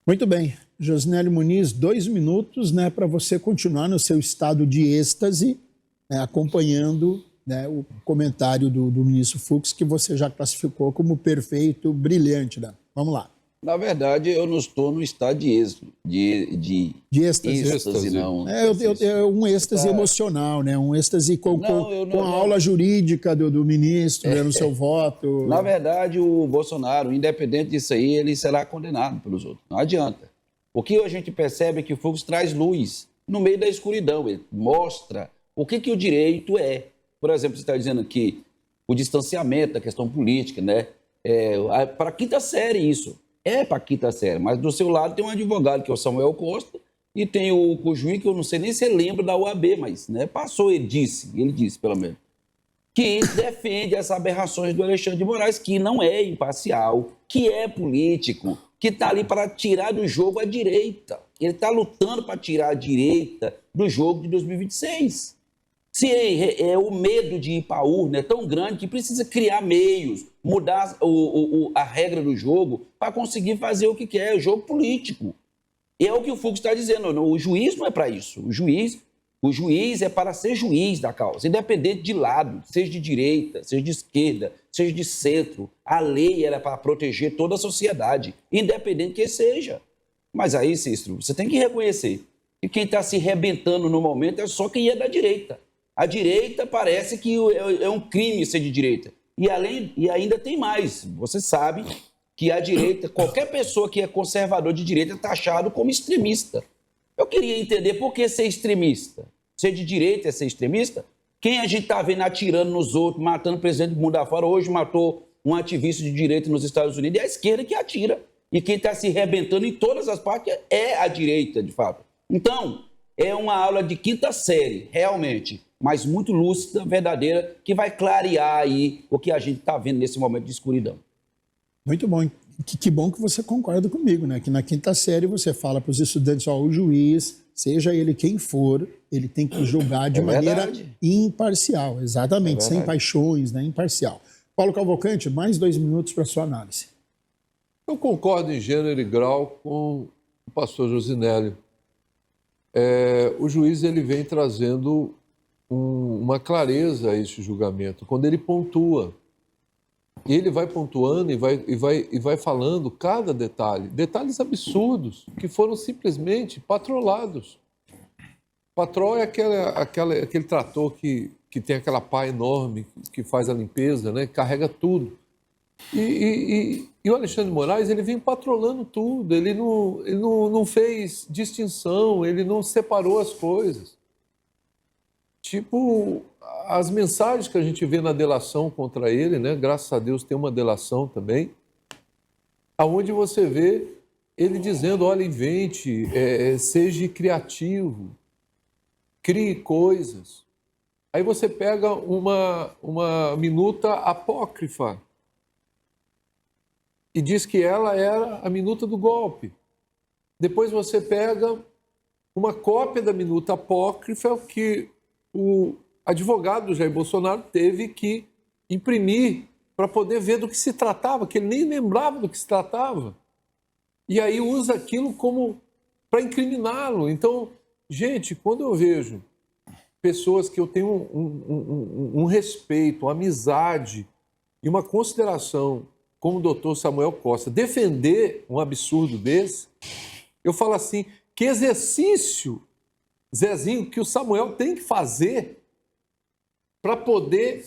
Muito bem. Josinélio Muniz, 2 minutos, né, para você continuar no seu estado de êxtase, né, acompanhando, né, o comentário do ministro Fux, que você já classificou como perfeito, brilhante. Né? Vamos lá. Na verdade, eu não estou no estado de êxtase, de êxtase, não. É um êxtase emocional, né? Um êxtase com a aula jurídica do ministro, no seu voto. Na verdade, o Bolsonaro, independente disso aí, ele será condenado pelos outros. Não adianta. O que a gente percebe é que o Fux traz luz no meio da escuridão. Ele mostra o que o direito é. Por exemplo, você está dizendo aqui o distanciamento da questão política, né? Para a quinta série isso. É para a quinta série, mas do seu lado tem um advogado, que é o Samuel Costa, e tem o juiz, que eu não sei nem se ele lembra da UAB, mas né, passou, ele disse pelo menos, que defende essas aberrações do Alexandre de Moraes, que não é imparcial, que é político, que está ali para tirar do jogo a direita. Ele está lutando para tirar a direita do jogo de 2026. Se o medo de ir para a urna é tão grande que precisa criar meios, mudar a regra do jogo para conseguir fazer o que quer, o jogo político. E é o que o Fux está dizendo, não, o juiz não é para isso. O juiz é para ser juiz da causa, independente de lado, seja de direita, seja de esquerda, seja de centro. A lei era para proteger toda a sociedade, independente que seja. Mas aí, Cícero, você tem que reconhecer que quem está se rebentando no momento é só quem é da direita. A direita parece que é um crime ser de direita. E ainda tem mais. Você sabe que a direita, qualquer pessoa que é conservador de direita é taxado como extremista. Eu queria entender por que ser extremista. Ser de direita é ser extremista? Quem a gente está vendo atirando nos outros, matando o presidente do mundo afora, hoje matou um ativista de direita nos Estados Unidos, é a esquerda que atira. E quem está se rebentando em todas as partes é a direita, de fato. Então, é uma aula de quinta série, realmente, mas muito lúcida, verdadeira, que vai clarear aí o que a gente está vendo nesse momento de escuridão. Muito bom. Que bom que você concorda comigo, né? Que na quinta série você fala para os estudantes, o juiz, seja ele quem for, ele tem que julgar de maneira imparcial, exatamente, sem paixões, né? Imparcial. Paulo Cavalcante, mais 2 minutos para sua análise. Eu concordo em gênero e grau com o pastor Josinélio. O juiz ele vem trazendo uma clareza a esse julgamento, quando ele pontua. E ele vai pontuando e vai falando cada detalhe, detalhes absurdos, que foram simplesmente patrolados. Patrol é aquele trator que tem aquela pá enorme, que faz a limpeza, né? Carrega tudo. E o Alexandre de Moraes, ele vem patrolando tudo, ele não fez distinção, ele não separou as coisas. Tipo, as mensagens que a gente vê na delação contra ele, né? Graças a Deus tem uma delação também, aonde você vê ele dizendo, olha, invente, seja criativo, crie coisas. Aí você pega uma minuta apócrifa e diz que ela era a minuta do golpe. Depois você pega uma cópia da minuta apócrifa que o advogado do Jair Bolsonaro teve que imprimir para poder ver do que se tratava, que ele nem lembrava do que se tratava. E aí usa aquilo como para incriminá-lo. Então, gente, quando eu vejo pessoas que eu tenho um respeito, uma amizade e uma consideração, como o doutor Samuel Costa, defender um absurdo desse, eu falo assim, que exercício, Zezinho, que o Samuel tem que fazer para poder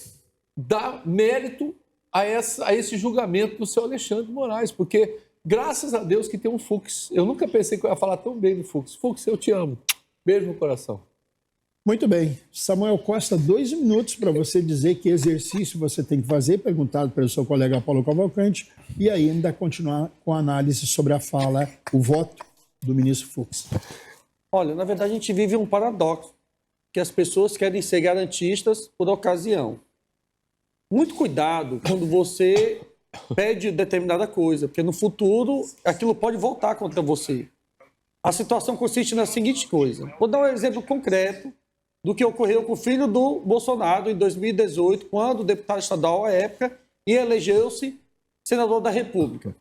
dar mérito a esse julgamento do seu Alexandre de Moraes, porque graças a Deus que tem um Fux. Eu nunca pensei que eu ia falar tão bem do Fux. Fux, eu te amo. Beijo no coração. Muito bem. Samuel Costa, 2 minutos para você dizer que exercício você tem que fazer, perguntado pelo seu colega Paulo Cavalcante, e ainda continuar com a análise sobre a fala, o voto do ministro Fux. Olha, na verdade a gente vive um paradoxo, que as pessoas querem ser garantistas por ocasião. Muito cuidado quando você pede determinada coisa, porque no futuro aquilo pode voltar contra você. A situação consiste na seguinte coisa. Vou dar um exemplo concreto do que ocorreu com o filho do Bolsonaro em 2018, quando deputado estadual à época e elegeu-se senador da República.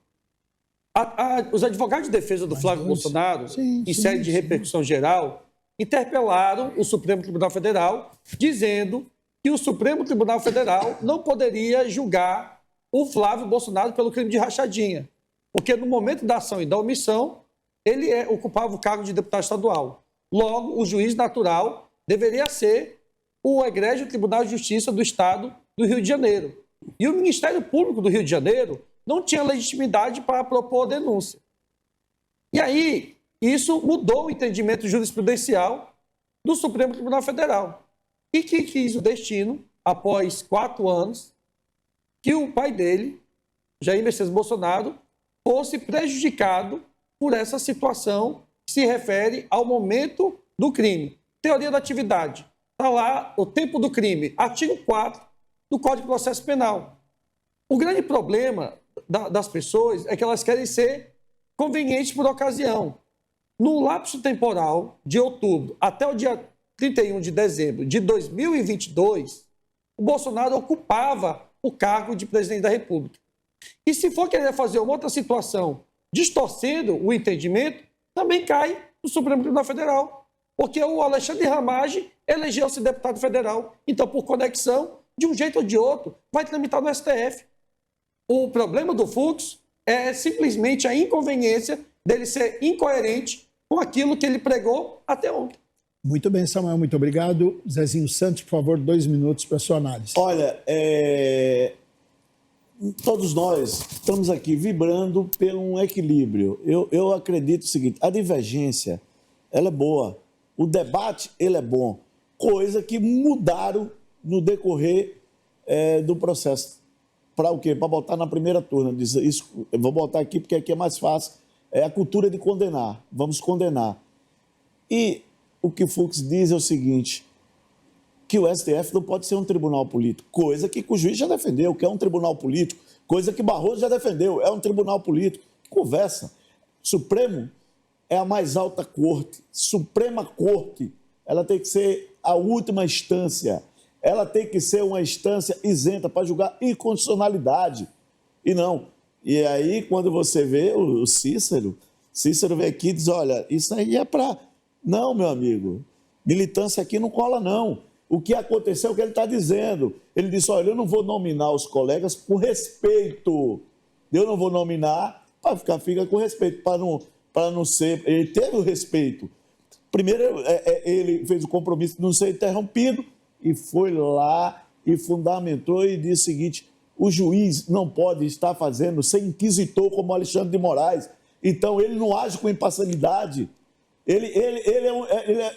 Os advogados de defesa do Flávio Bolsonaro, em série de repercussão geral, interpelaram o Supremo Tribunal Federal, dizendo que o Supremo Tribunal Federal não poderia julgar o Flávio Bolsonaro pelo crime de rachadinha, porque no momento da ação e da omissão, ele ocupava o cargo de deputado estadual. Logo, o juiz natural deveria ser o egrégio Tribunal de Justiça do Estado do Rio de Janeiro. E o Ministério Público do Rio de Janeiro não tinha legitimidade para propor a denúncia. E aí, isso mudou o entendimento jurisprudencial do Supremo Tribunal Federal. E que quis o destino, após 4 anos, que o pai dele, Jair Messias Bolsonaro, fosse prejudicado por essa situação que se refere ao momento do crime. Teoria da atividade. Está lá o tempo do crime, artigo 4 do Código de Processo Penal. O grande problema das pessoas é que elas querem ser convenientes por ocasião. No lapso temporal de outubro até o dia 31 de dezembro de 2022, o Bolsonaro ocupava o cargo de presidente da República. E se for querer fazer uma outra situação distorcendo o entendimento, também cai no Supremo Tribunal Federal. Porque o Alexandre Ramagem elegeu-se deputado federal. Então, por conexão, de um jeito ou de outro, vai tramitar no STF. O problema do Fux é simplesmente a inconveniência dele ser incoerente com aquilo que ele pregou até ontem. Muito bem, Samuel, muito obrigado. Zezinho Santos, por favor, 2 minutos para a sua análise. Olha, todos nós estamos aqui vibrando por um equilíbrio. Eu acredito o seguinte, a divergência, ela é boa. O debate, ele é bom. Coisa que mudaram no decorrer do processo. Para o quê? Para botar na primeira turma. Diz, isso, eu vou botar aqui porque aqui é mais fácil. É a cultura de condenar. Vamos condenar. E o que Fux diz é o seguinte, que o STF não pode ser um tribunal político, coisa que o juiz já defendeu, que é um tribunal político, coisa que Barroso já defendeu, é um tribunal político. Conversa. Supremo é a mais alta corte. Suprema Corte, ela tem que ser a última instância. Ela tem que ser uma instância isenta para julgar inconstitucionalidade. E não. E aí, quando você vê o Cícero vem aqui e diz, olha, isso aí é para... Não, meu amigo, militância aqui não cola, não. O que aconteceu é o que ele está dizendo. Ele disse, olha, eu não vou nominar os colegas por respeito. Eu não vou nominar para fica com respeito, para não ser... Ele teve o respeito. Primeiro, ele fez o compromisso de não ser interrompido e foi lá e fundamentou e disse o seguinte, o juiz não pode estar fazendo ser inquisitor como Alexandre de Moraes. Então, ele não age com imparcialidade. Ele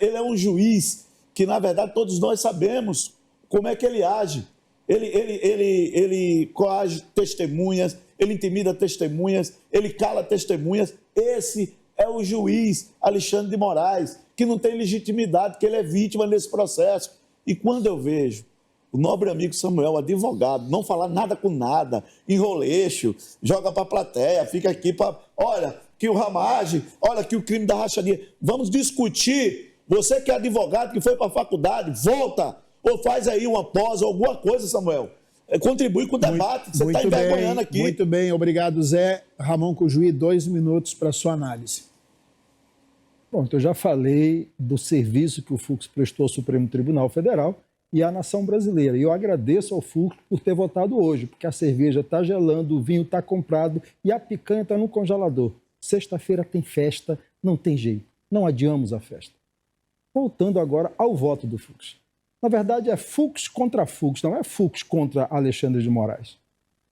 é um juiz que, na verdade, todos nós sabemos como é que ele age. Ele coage testemunhas, ele intimida testemunhas, ele cala testemunhas. Esse é o juiz Alexandre de Moraes, que não tem legitimidade, que ele é vítima desse processo. E quando eu vejo o nobre amigo Samuel, advogado, não falar nada com nada, enroleixo, joga para a plateia, fica aqui para... Olha, que o Ramagem, olha que o crime da rachadinha. Vamos discutir. Você que é advogado, que foi para a faculdade, volta ou faz aí uma pós, alguma coisa, Samuel. Contribui com o debate. Você está envergonhando aqui. Muito bem, obrigado, Zé. Ramon Cujuí, 2 minutos para a sua análise. Bom, então eu já falei do serviço que o Fux prestou ao Supremo Tribunal Federal e à nação brasileira. E eu agradeço ao Fux por ter votado hoje, porque a cerveja está gelando, o vinho está comprado e a picanha está no congelador. Sexta-feira tem festa, não tem jeito. Não adiamos a festa. Voltando agora ao voto do Fux. Na verdade, é Fux contra Fux, não é Fux contra Alexandre de Moraes.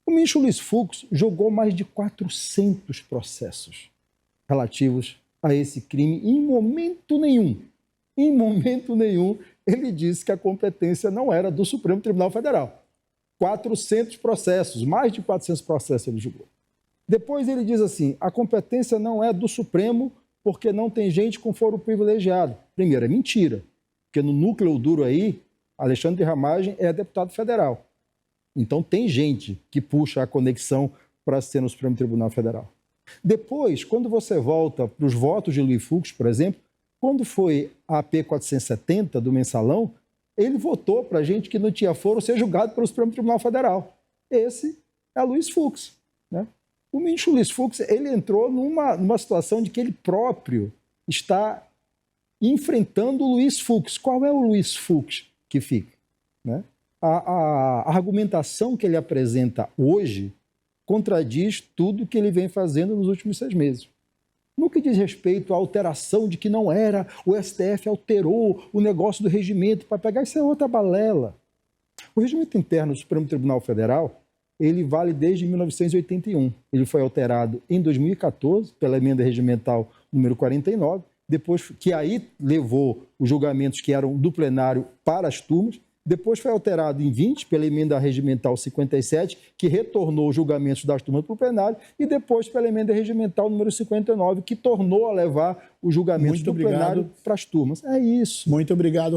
O ministro Luiz Fux julgou mais de 400 processos relativos a esse crime e em momento nenhum, ele disse que a competência não era do Supremo Tribunal Federal. 400 processos, mais de 400 processos ele julgou. Depois ele diz assim, a competência não é do Supremo porque não tem gente com foro privilegiado. Primeiro, é mentira, porque no núcleo duro aí, Alexandre de Ramagem é deputado federal. Então tem gente que puxa a conexão para ser no Supremo Tribunal Federal. Depois, quando você volta para os votos de Luiz Fux, por exemplo, quando foi a AP 470 do Mensalão, ele votou para gente que não tinha foro ser julgado pelo Supremo Tribunal Federal. Esse é Luiz Fux, né? O ministro Luiz Fux, ele entrou numa situação de que ele próprio está enfrentando o Luiz Fux. Qual é o Luiz Fux que fica? Né? A argumentação que ele apresenta hoje contradiz tudo que ele vem fazendo nos últimos 6 meses. No que diz respeito à alteração de que não era, o STF alterou o negócio do regimento para pegar, isso é outra balela. O regimento interno do Supremo Tribunal Federal, ele vale desde 1981. Ele foi alterado em 2014 pela emenda regimental número 49, depois que aí levou os julgamentos que eram do plenário para as turmas. Depois foi alterado em 20 pela emenda regimental 57, que retornou os julgamentos das turmas para o plenário, e depois pela emenda regimental número 59, que tornou a levar os julgamentos do plenário para as turmas. É isso. Muito obrigado.